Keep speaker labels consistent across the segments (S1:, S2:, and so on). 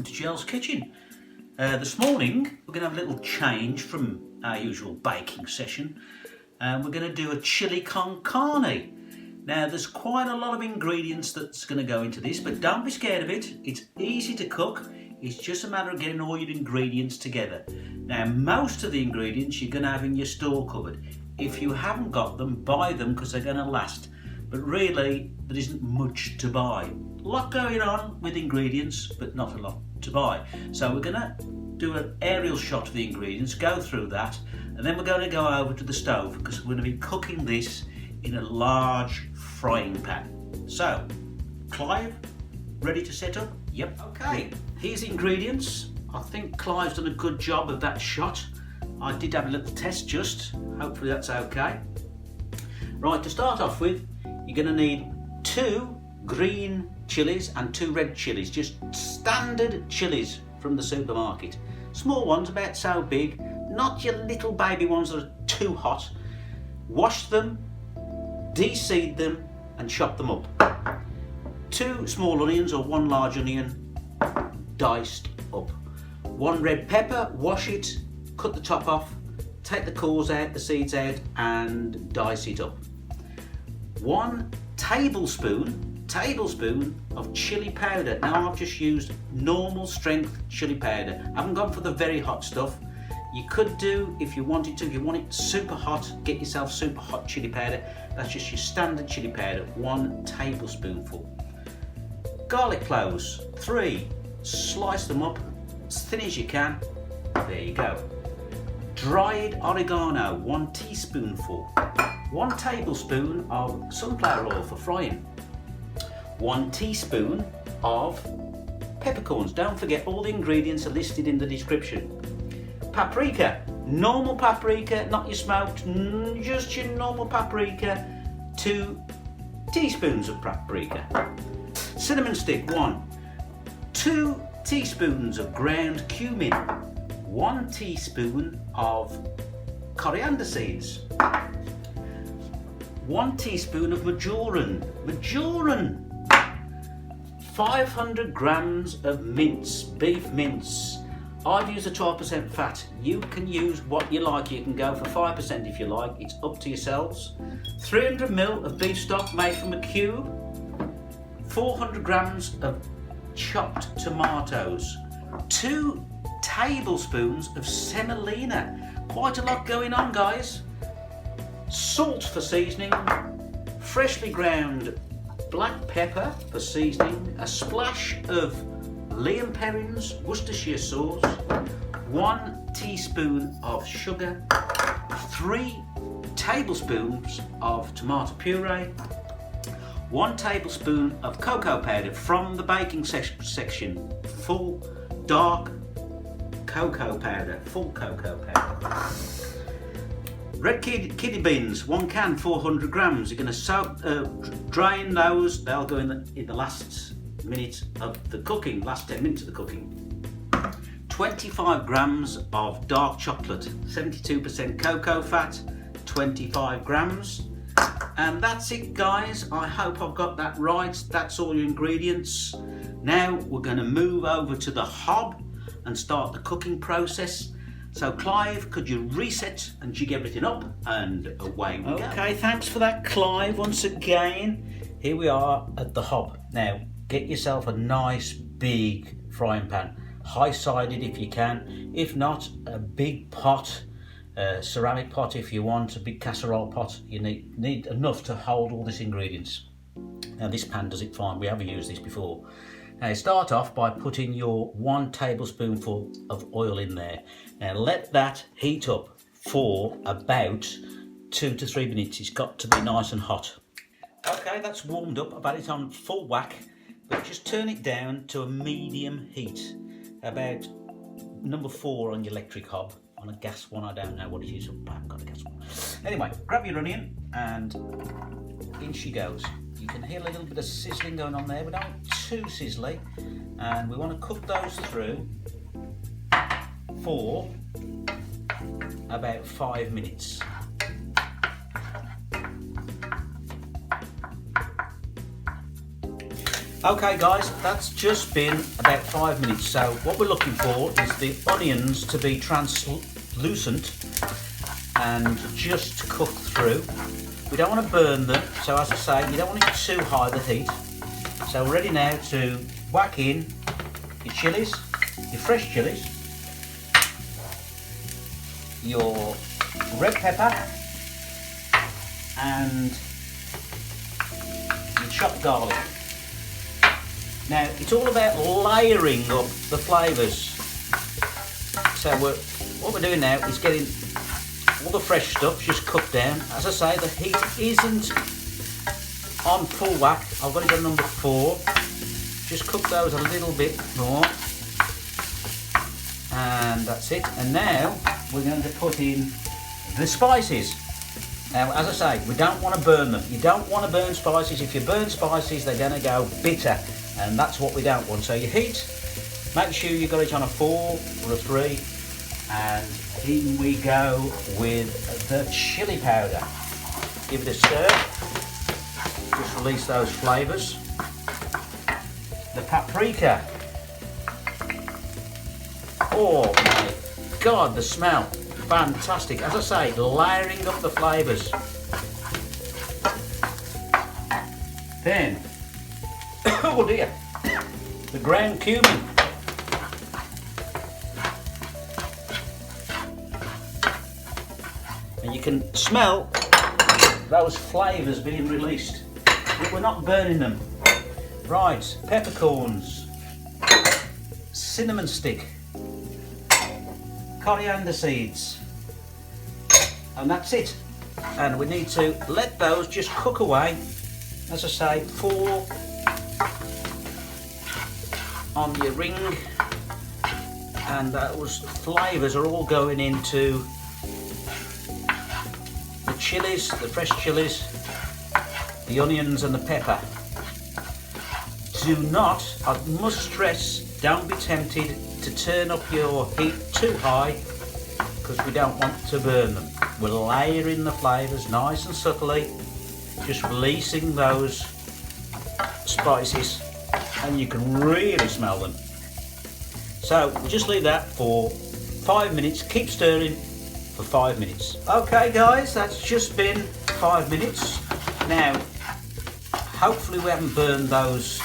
S1: welcome to Gel's Kitchen. This morning we're going to have a little change from our usual baking session, and we're going to do a chili con carne. Now there's quite a lot of ingredients that's going to go into this, but don't be scared of it. It's easy to cook. It's just a matter of getting all your ingredients together. Now most of the ingredients you're going to have in your store cupboard. If you haven't got them, buy them because they're going to last. But really there isn't much to buy. A lot going on with ingredients, but not a lot to buy. So we're going to do an aerial shot of the ingredients, go through that, and then we're going to go over to the stove because we're going to be cooking this in a large frying pan. So, Clive, ready to set up? Yep. Okay, here's the ingredients. I think Clive's done a good job of that shot. I did have a little test just, hopefully that's okay. Right, to start off with, you're going to need 2 green chillies and 2 red chillies, just standard chillies from the supermarket. Small ones, about so big, not your little baby ones that are too hot. Wash them, de-seed them and chop them up. 2 small onions or 1 large onion, diced up. 1 red pepper, wash it, cut the top off, take the cores out, the seeds out and dice it up. 1 tablespoon of chili powder. Now I've just used normal strength chili powder. I haven't gone for the very hot stuff. You could do if you wanted to. If you want it super hot, get yourself super hot chili powder. That's just your standard chili powder, 1 tablespoonful. Garlic cloves, 3. Slice them up as thin as you can. There you go. Dried oregano, 1 teaspoonful. 1 tablespoon of sunflower oil for frying. 1 teaspoon of peppercorns. Don't forget, all the ingredients are listed in the description. Paprika, normal paprika, not your smoked, just your normal paprika. 2 teaspoons of paprika. Cinnamon stick, 1. 2 teaspoons of ground cumin. 1 teaspoon of coriander seeds. 1 teaspoon of marjoram. 500 grams of mince, beef mince. I've used a 12% fat. You can use what you like. You can go for 5% if you like. It's up to yourselves. 300 ml of beef stock made from a cube. 400 grams of chopped tomatoes. 2 tablespoons of semolina. Quite a lot going on, guys. Salt for seasoning. Freshly ground black pepper for seasoning, a splash of Liam Perrin's Worcestershire sauce, 1 teaspoon of sugar, 3 tablespoons of tomato puree, 1 tablespoon of cocoa powder from the baking section, full dark cocoa powder, full cocoa powder. Red kidney beans, 1 can, 400 grams. You're going to drain those. They'll go in the last minute of the cooking, last 10 minutes of the cooking. 25 grams of dark chocolate, 72% cocoa fat, 25 grams. And that's it, guys. I hope I've got that right. That's all your ingredients. Now we're going to move over to the hob and start the cooking process. So Clive, could you reset and jig everything up, and away we go. Okay, thanks for that, Clive, once again. Here we are at the hob. Now, get yourself a nice big frying pan, high-sided if you can. If not, a big pot, ceramic pot if you want, a big casserole pot. You need enough to hold all these ingredients. Now this pan does it fine, we haven't used this before. Now start off by putting your 1 tablespoonful of oil in there. Now let that heat up for about 2 to 3 minutes. It's got to be nice and hot. Okay, that's warmed up. I've had it on full whack, but just turn it down to a medium heat. About number 4 on your electric hob. On a gas one, I don't know what it is. I haven't got a gas one. Anyway, grab your onion and in she goes. You can hear a little bit of sizzling going on there, but not too sizzly. And we want to cook those through for about 5 minutes. Okay guys, that's just been about 5 minutes. So what we're looking for is the onions to be translucent and just cook through. We don't want to burn them, so as I say, you don't want it too high the heat. So we're ready now to whack in your chillies, your fresh chillies, your red pepper and your chopped garlic. Now it's all about layering up the flavours. So what we're doing now is getting all the fresh stuff just cooked down. As I say, the heat isn't on full whack. I've got it on number 4. Just cook those a little bit more. And that's it. And now we're going to put in the spices. Now, as I say, we don't want to burn them. You don't want to burn spices. If you burn spices, they're going to go bitter. And that's what we don't want. So you heat, make sure you got it on a 4 or a 3. And in we go with the chilli powder. Give it a stir. Just release those flavours. The paprika. Oh my God, the smell. Fantastic. As I say, layering up the flavours. Then, oh dear, the ground cumin. And you can smell those flavours being released, but we're not burning them. Right, peppercorns, cinnamon stick, coriander seeds, and that's it. And we need to let those just cook away, as I say, 4 on your ring, and those flavours are all going into the chillies, the fresh chillies, the onions and the pepper. Do not, I must stress, don't be tempted to turn up your heat too high, because we don't want to burn them. We're layering the flavours nice and subtly, just releasing those spices, and you can really smell them. So we'll just leave that for 5 minutes, keep stirring for 5 minutes. Okay guys, that's just been 5 minutes. Now, hopefully we haven't burned those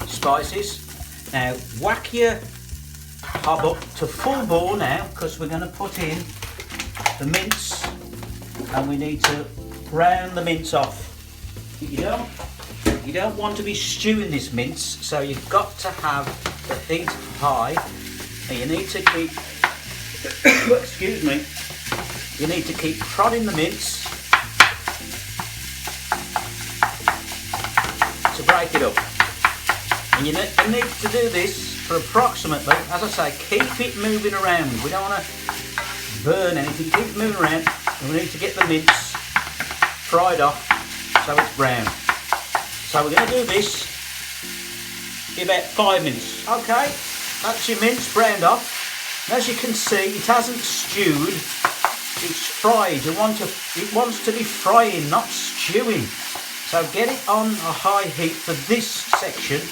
S1: spices. Now whack your hob up to full bore now, because we're going to put in the mince, and we need to brown the mince off. You don't want to be stewing this mince, so you've got to have the heat high, and you need to keep excuse me, you need to keep prodding the mince to break it up. And you need to do this for approximately, as I say, keep it moving around. We don't want to burn anything, keep it moving around, and we need to get the mince fried off so it's brown. So we're going to do this in about 5 minutes. Okay, that's your mince browned off. And as you can see, it hasn't stewed, it's fried. It wants to be frying, not stewing. So get it on a high heat for this section.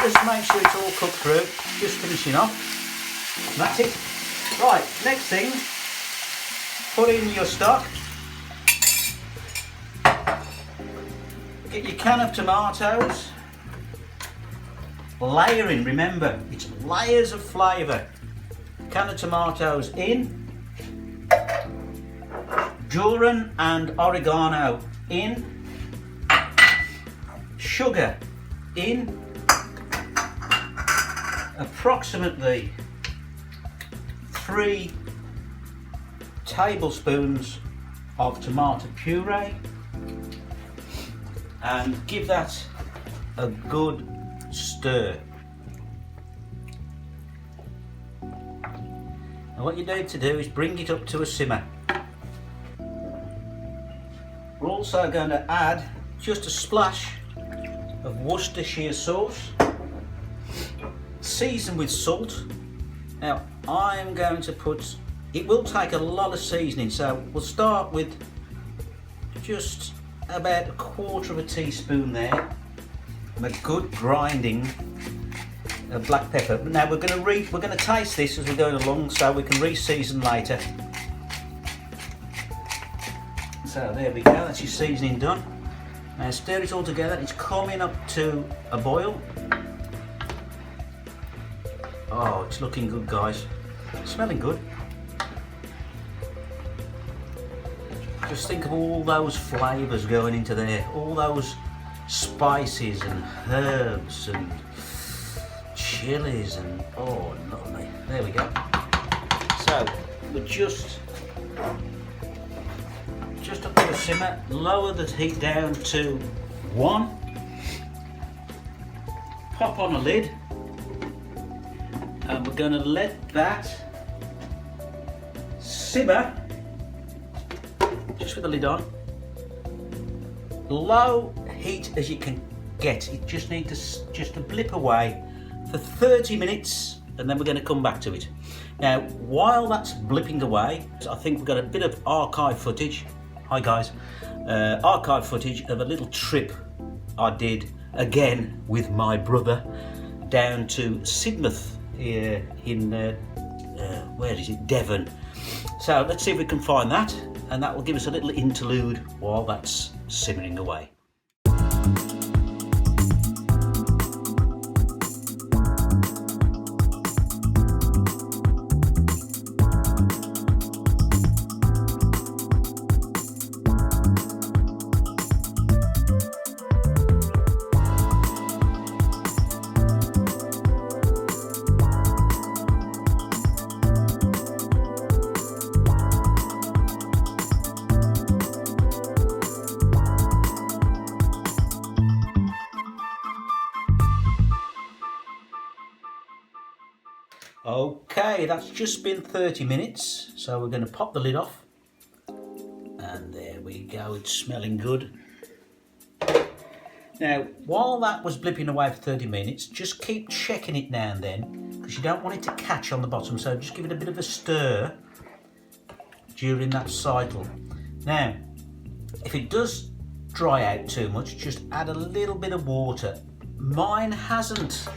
S1: Just make sure it's all cooked through, just finishing off. And that's it. Right, next thing, put in your stock. Get your can of tomatoes. Layering, remember, it's layers of flavour. Can of tomatoes in. Marjoram and oregano in. Sugar in. Approximately 3 tablespoons of tomato puree, and give that a good stir. And what you need to do is bring it up to a simmer. We're also going to add just a splash of Worcestershire sauce, seasoned with salt. Now I'm going to put, it will take a lot of seasoning, so we'll start with just about 1/4 teaspoon there, and a good grinding of black pepper. Now we're going to taste this as we're going along, so we can re-season later. So there we go, that's your seasoning done. Now stir it all together. It's coming up to a boil. Oh, it's looking good, guys. It's smelling good. Just think of all those flavours going into there, all those spices and herbs and chilies and oh lovely. There we go. So we're just up to a simmer. Lower the heat down to 1. Pop on a lid, and we're going to let that simmer just with the lid on. Low heat as you can get. It just needs to blip away for 30 minutes, and then we're going to come back to it. Now, while that's blipping away, I think we've got a bit of archive footage. Hi guys, archive footage of a little trip I did again with my brother down to Sidmouth here in where is it, Devon. So let's see if we can find that, and that will give us a little interlude while that's simmering away. Okay, that's just been 30 minutes, so we're going to pop the lid off, and there we go, it's smelling good. Now, while that was blipping away for 30 minutes, just keep checking it now and then, because you don't want it to catch on the bottom, so just give it a bit of a stir during that cycle. Now, if it does dry out too much, just add a little bit of water. Mine hasn't.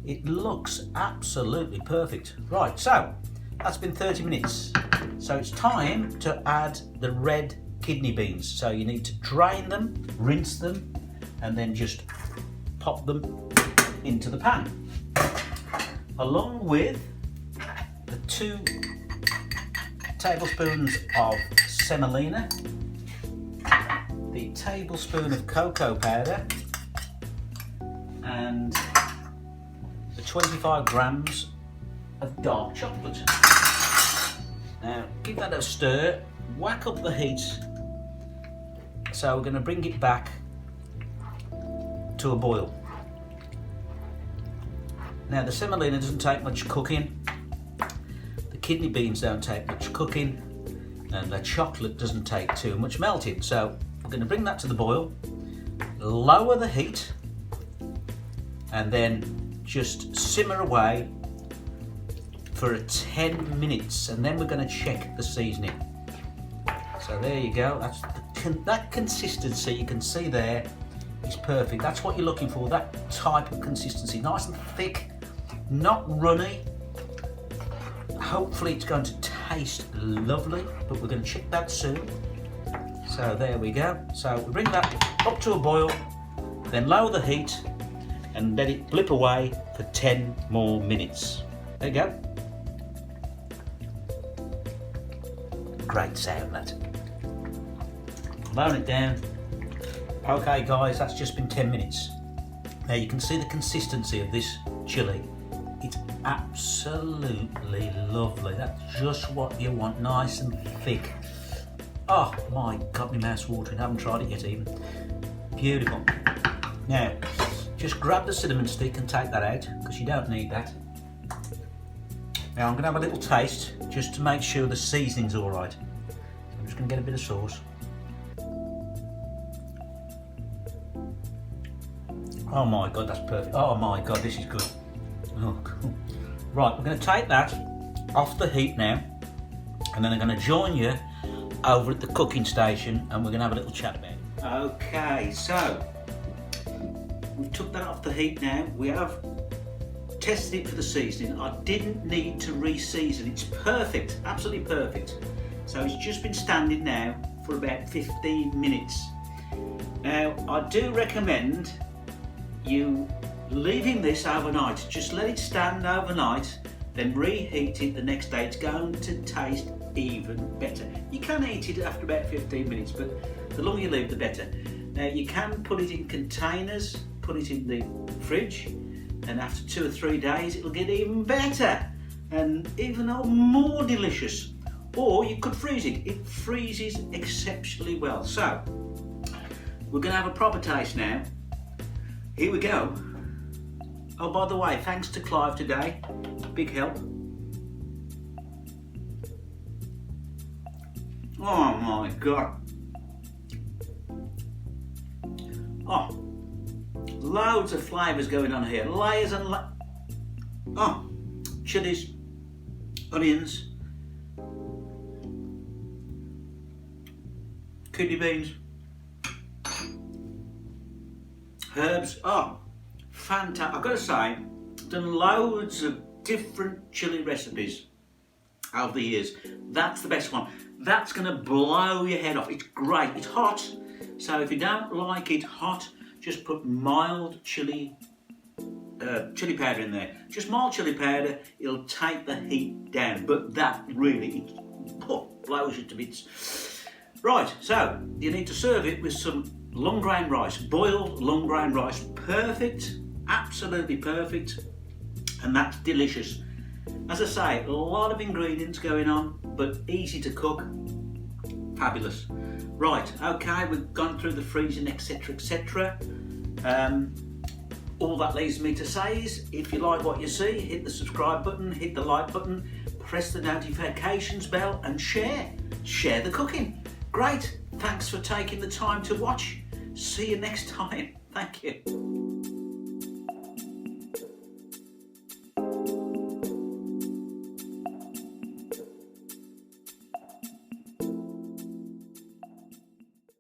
S1: It looks absolutely perfect. Right, so that's been 30 minutes. So it's time to add the red kidney beans. So you need to drain them, rinse them, and then just pop them into the pan. Along with the 2 tablespoons of semolina, the tablespoon of cocoa powder, and 25 grams of dark chocolate. Now give that a stir, whack up the heat. So we're going to bring it back to a boil. Now the semolina doesn't take much cooking, the kidney beans don't take much cooking, and the chocolate doesn't take too much melting. So we're going to bring that to the boil, lower the heat, and then just simmer away for 10 minutes, and then we're going to check the seasoning. So there you go, that's that consistency you can see there is perfect. That's what you're looking for, that type of consistency, nice and thick, not runny. Hopefully it's going to taste lovely, but we're going to check that soon. So there we go. So we bring that up to a boil, then lower the heat and let it blip away for 10 more minutes. There you go. Great sound, that. Lowering it down. Okay guys, that's just been 10 minutes. Now you can see the consistency of this chilli. It's absolutely lovely. That's just what you want, nice and thick. Oh my God, my mouth's watering. I haven't tried it yet even. Beautiful. Now, just grab the cinnamon stick and take that out, because you don't need that. Now I'm going to have a little taste, just to make sure the seasoning's all right. I'm just going to get a bit of sauce. Oh my God, that's perfect. Oh my God, this is good. Oh, cool. Right, we're going to take that off the heat now, and then I'm going to join you over at the cooking station, and we're going to have a little chat about it. Okay, so we took that off the heat now. We have tested it for the seasoning. I didn't need to re-season. It's perfect, absolutely perfect. So it's just been standing now for about 15 minutes. Now, I do recommend you leaving this overnight. Just let it stand overnight, then reheat it the next day. It's going to taste even better. You can eat it after about 15 minutes, but the longer you leave, the better. Now, you can put it in containers, put it in the fridge, and after 2 or 3 days, it'll get even better and even more delicious. Or you could freeze it. It freezes exceptionally well. So, we're going to have a proper taste now. Here we go. Oh, by the way, thanks to Clive today. Big help. Oh my God. Oh, loads of flavours going on here. Layers and oh, chillies, onions, kidney beans, herbs. Oh, fantastic. I've got to say, I've done loads of different chilli recipes over the years. That's the best one. That's going to blow your head off. It's great. It's hot. So if you don't like it hot, just put mild chilli powder in there. Just mild chilli powder. It'll take the heat down. But that really blows you to bits. Right, so you need to serve it with some long grain rice, boiled long grain rice. Perfect, absolutely perfect, and that's delicious. As I say, a lot of ingredients going on, but easy to cook. Fabulous. Right, okay, we've gone through the freezing, etc, etc. All that leaves me to say is, if you like what you see, hit the subscribe button, hit the like button, press the notifications bell, and share the cooking. Great, thanks for taking the time to watch. See you next time. Thank you.